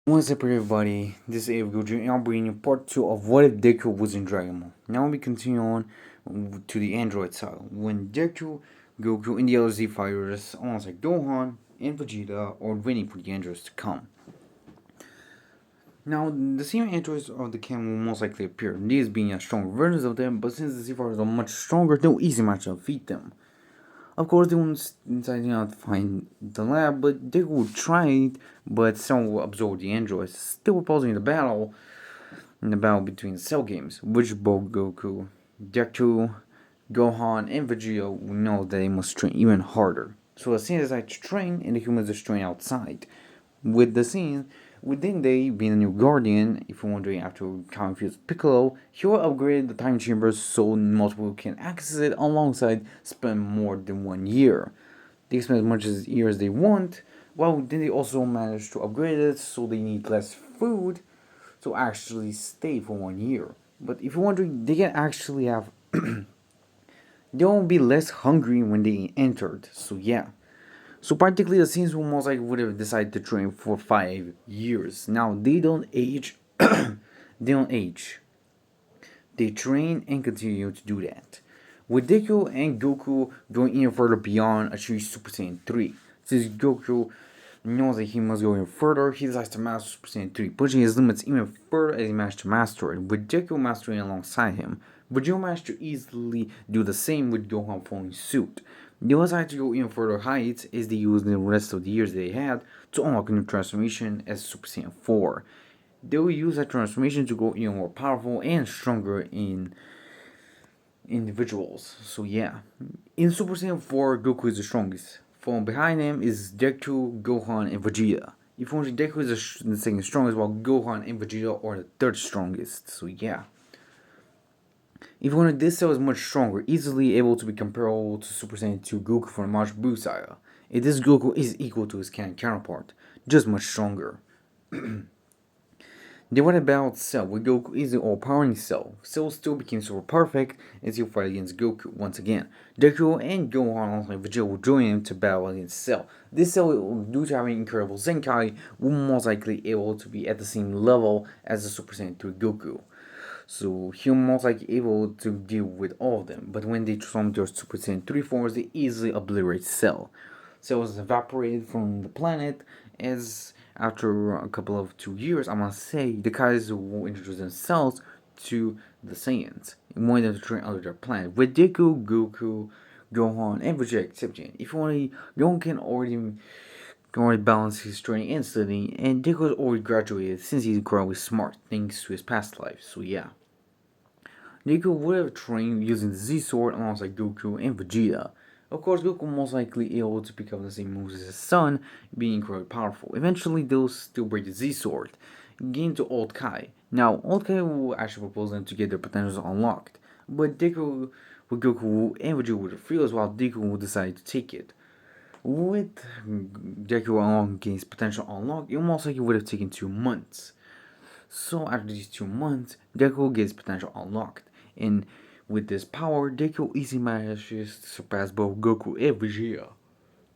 What's up, everybody? This is Gojo, and I'll bring you part 2 of What If Deku was in Dragon Ball. Now we continue on to the Android side. When Deku, Goku, and the other Z fighters, almost like Gohan and Vegeta, are waiting for the androids to come. Now, the same androids of the camp will most likely appear, these being stronger versions of them, but since the Z fighters are much stronger, they'll easily match to defeat them. Of course, they won't decide to find the lab, but they will try it, but some will absorb the androids, still opposing in the battle between the Cell games, which both Goku, Deku, Gohan, and Vegeta will know that they must train even harder. So the scene decides to train, and the humans just train outside. With the scene, within they being a new guardian, if you're wondering after confuse Piccolo, he will upgrade the time chamber so multiple can access it alongside spend more than 1 year. They spend as much as year as they want, well then they also manage to upgrade it so they need less food to actually stay for 1 year. But if you're wondering, they can actually have they won't be less hungry when they entered, so yeah. So practically the scenes will most likely would have decided to train for 5 years. Now they don't age. They don't age. They train and continue to do that. With Deku and Goku going even further beyond achieving Super Saiyan 3. Since Goku knows that he must go even further, he decides to master Super Saiyan 3, pushing his limits even further as he managed to master it, with Deku mastering alongside him. Vegeta managed to easily do the same with Gohan following suit. They decided to go even further heights as they used the rest of the years they had to unlock a new transformation as Super Saiyan 4. They will use that transformation to grow even more powerful and stronger in individuals. So yeah, in Super Saiyan 4, Goku is the strongest. Following behind him is Deku, Gohan, and Vegeta. If you want to, Deku is the second strongest, while Gohan and Vegeta are the third strongest. So yeah. If you want, this cell is much stronger, easily able to be comparable to Super Saiyan 2 Goku from the Majin Buu saga. And this Goku is equal to his canon counterpart, just much stronger. Then what about Cell? With Goku is the all-powering Cell. Cell still became super perfect as he fight against Goku once again. Deku and Gohan alongside Vegeta will join him to battle against Cell. This Cell, due to having incredible Zenkai, will most likely able to be at the same level as the Super Saiyan 3 Goku. So he'll most likely able to deal with all of them. But when they transform their Super Saiyan 3 forms, they easily obliterate Cell. Cell is evaporated from the planet as after a couple of 2 years, I must say, the Kaiser will introduce themselves to the Saiyans and want them to train under their planet. With Deku, Goku, Gohan, and Vegeta exception. If only Gohan can already balance his training and studying, and Deku has already graduated since he's incredibly smart thanks to his past life. So yeah. Deku would have trained using the Z Sword alongside Goku and Vegeta. Of course, Goku most likely able to pick up the same moves as his son, being incredibly powerful. Eventually, they'll still break the Z Sword, gain to Old Kai. Now, Old Kai will actually propose them to get their potentials unlocked, but Deku, with Goku and Vegeta would refuse, while Deku will decide to take it. With Deku unlocking his potential unlocked, it most likely would have taken 2 months. So after these 2 months, Deku gets potential unlocked, and with this power, Deku easily manages to surpass both Goku and Vegeta.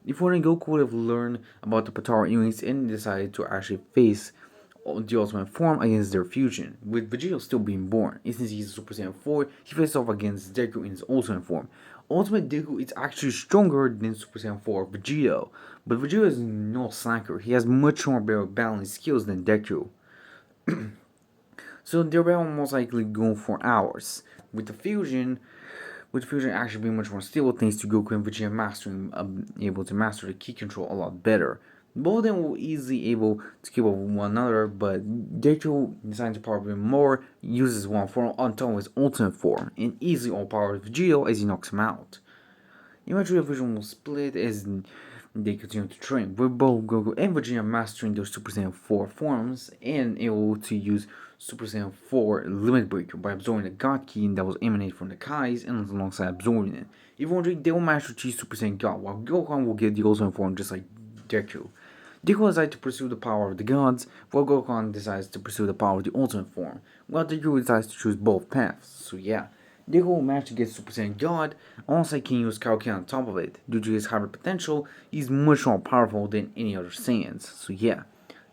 If only Goku would have learned about the Potara units and decided to actually face the Ultimate form against their fusion, with Vegeta still being born. And since he's Super Saiyan 4, he faced off against Deku in his Ultimate form. Ultimate Deku is actually stronger than Super Saiyan 4 Vegeta, but Vegeta is no slacker. He has much more balanced skills than Deku. So they're most likely go for hours. With the fusion actually being much more stable thanks to Goku and Vegeta mastering, able to master the key control a lot better. Both of them will easily able to keep up with one another, but Deku decides to power him more, uses one form on top of his ultimate form, and easily overpowers Vegeta as he knocks him out. Eventually, the vision will split as they continue to train, with both Goku and Vegeta mastering their Super Saiyan 4 forms and able to use Super Saiyan 4 Limit Breaker by absorbing the God Key that was emanated from the Kais and alongside absorbing it. Eventually, they will manage to achieve Super Saiyan God, while Gohan will get the Ultimate form just like Deku. Deku decides to pursue the power of the gods, while Gohan decides to pursue the power of the Ultimate form, while Deku decides to choose both paths. So yeah. Deku will manage to get Super Saiyan God, alongside can use Kaioken on top of it. Due to his hybrid potential, he's much more powerful than any other Saiyans. So yeah,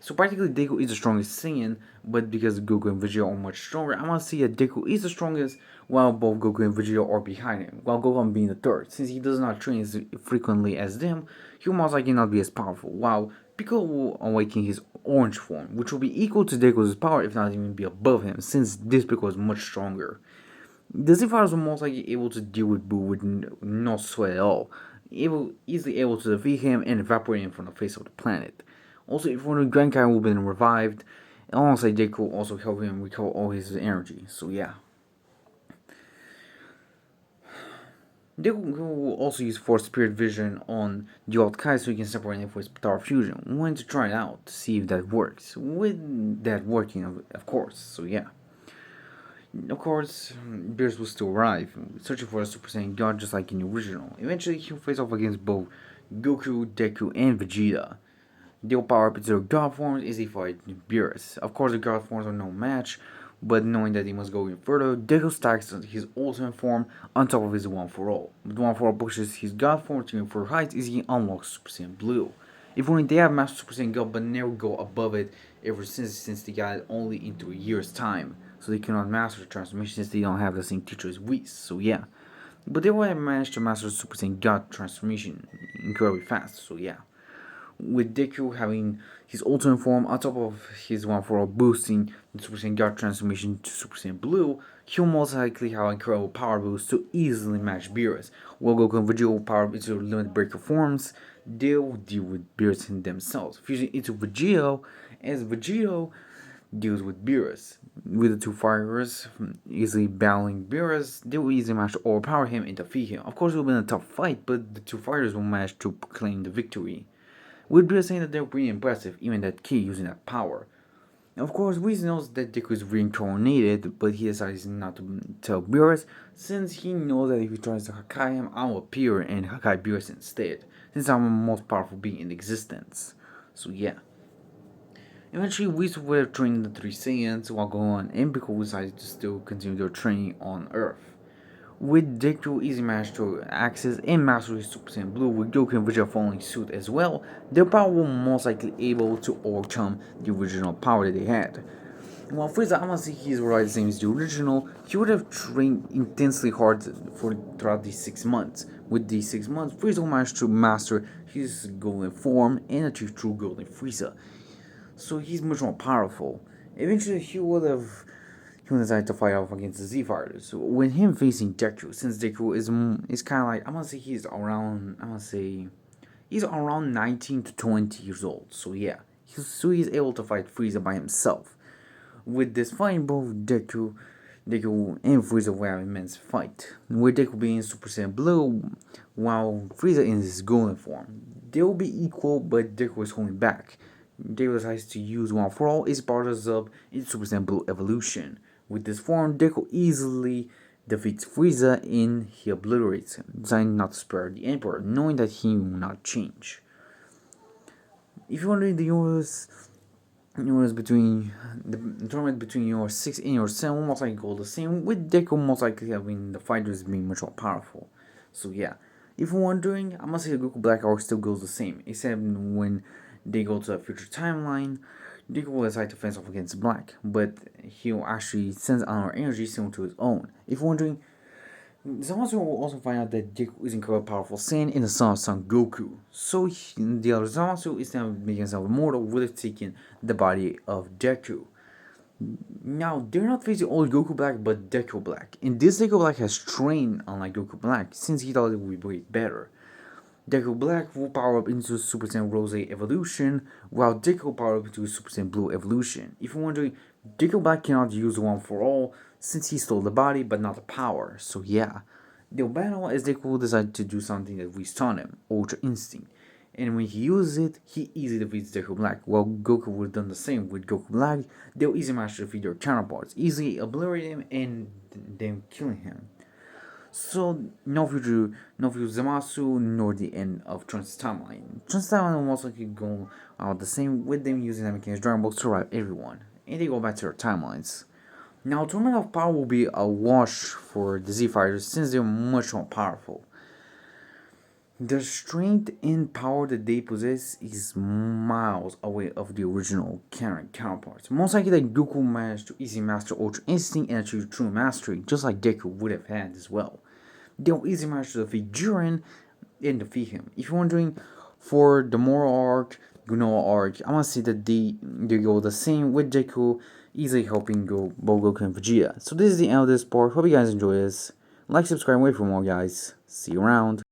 So practically Deku is the strongest Saiyan, but because Goku and Vegeta are much stronger, I'm gonna say that Deku is the strongest while both Goku and Vegeta are behind him, while Gohan being the third. Since he does not train as frequently as them, he will most likely not be as powerful, while Piccolo will awaken his orange form, which will be equal to Deku's power if not even be above him, since this Piccolo is much stronger. The Z Fighters were most likely able to deal with Boo with no sweat at all, easily able to defeat him and evaporate him from the face of the planet. Also, if one of Grand Kai would have been revived, alongside Deku also help him recover all his energy. So yeah. Deku will also use Force Spirit Vision on the old Kai so he can separate it for his Power Fusion. We wanted to try it out to see if that works. With that working, of course. So yeah. Of course, Beerus will still arrive, searching for a Super Saiyan God just like in the original. Eventually, he'll face off against both Goku, Deku, and Vegeta. They'll power up into their God forms as they fight Beerus. Of course, the God forms are no match, but knowing that he must go even further, Deku stacks his ultimate form on top of his One For All. With One For All pushes his God form to further heights as he unlocks Super Saiyan Blue. If only they have mastered Super Saiyan God but never go above it ever since they got it only in 3 years' time. So they cannot master the transformation since they don't have the same teacher as Whis. So yeah. But they will have managed to master the Super Saiyan God transformation incredibly fast. So yeah, with Deku having his ultimate form on top of his One For All boosting the Super Saiyan God transformation to Super Saiyan Blue, he'll most likely have incredible power boost to easily match Beerus. While Goku and Vegeta will power up into limit breaker forms, they'll deal with Beerus themselves, fusing into Vegeta as Vegeta deals with Beerus. With the two fighters easily battling Beerus, they will easily manage to overpower him and defeat him. Of course, it will be a tough fight, but the two fighters will manage to claim the victory. With Beerus saying that they're pretty impressive, even that kid using that power. Of course, Whis knows that Deku is reincarnated, but he decides not to tell Beerus since he knows that if he tries to Hakai him, I'll appear and Hakai Beerus instead, since I'm the most powerful being in existence. So yeah. Eventually, Whis would have trained the three Saiyans while Gohan and Piccolo decided to still continue their training on Earth. With Deku easy managed to access and master his Super Saiyan Blue with Goku and Vegeta following suit as well, their power will most likely able to overcome the original power that they had. While Frieza, honestly, he's right the same as the original, he would have trained intensely hard throughout these 6 months. With these 6 months, Frieza managed to master his golden form and achieve true golden Frieza. So he's much more powerful. Eventually, he would decide to fight off against the Z Fighters. So when him facing Deku, since Deku is kind of like he's around 19 to 20 years old. So yeah, he's able to fight Frieza by himself. With this fight, both Deku and Frieza will have immense fight. With Deku being Super Saiyan Blue, while Frieza in his golden form, they will be equal, but Deku is holding back. Deku decides to use One For All is part of in Super Saiyan Blue evolution. With this form, Deku easily defeats Frieza and he obliterates him, deciding not to spare the Emperor, knowing that he will not change. If you're wondering the yours between the tournament between your 6 and your 7 will most likely go the same, with Deku most likely having the fighters being much more powerful. So yeah, if you're wondering, I must say the Goku Black Arc still goes the same, except when they go to a future timeline, Deku will decide to fence off against Black, but he'll actually send another energy similar to his own. If you're wondering, Zamasu will also find out that Deku is incredibly powerful Saiyan in the son of Son Goku. So the other Zamasu, instead of making himself immortal, would have taken the body of Deku. Now, they're not facing only Goku Black, but Deku Black. And this Deku Black has trained unlike Goku Black, since he thought it would be way better. Deku Black will power up into Super Saiyan Rose evolution, while Deku will power up into Super Saiyan Blue evolution. If you're wondering, Deku Black cannot use One For All, since he stole the body but not the power, so yeah. They'll battle as Deku will decide to do something that we taught him, Ultra Instinct. And when he uses it, he easily defeats Deku Black, while Goku would have done the same with Goku Black. They'll easily manage to defeat their counterparts, easily obliterate him and then killing him. So, no future Zamasu, nor the end of Trunks' timeline. Trunks' timeline will most likely go out the same, with them using them against Dragon Ball to revive everyone. And they go back to their timelines. Now, Tournament of Power will be a wash for the Z Fighters since they're much more powerful. The strength and power that they possess is miles away of the original canon counterparts. Most likely that Goku managed to easily master Ultra Instinct and achieve true mastery, just like Deku would have had as well. They'll easily manage to defeat Jiren and defeat him. If you're wondering, for the Moral arc, Granola arc, I'm gonna say that they go the same with Deku, easily helping go both Goku and Vegeta. So this is the end of this part. Hope you guys enjoy this. Like, subscribe, wait for more, guys. See you around.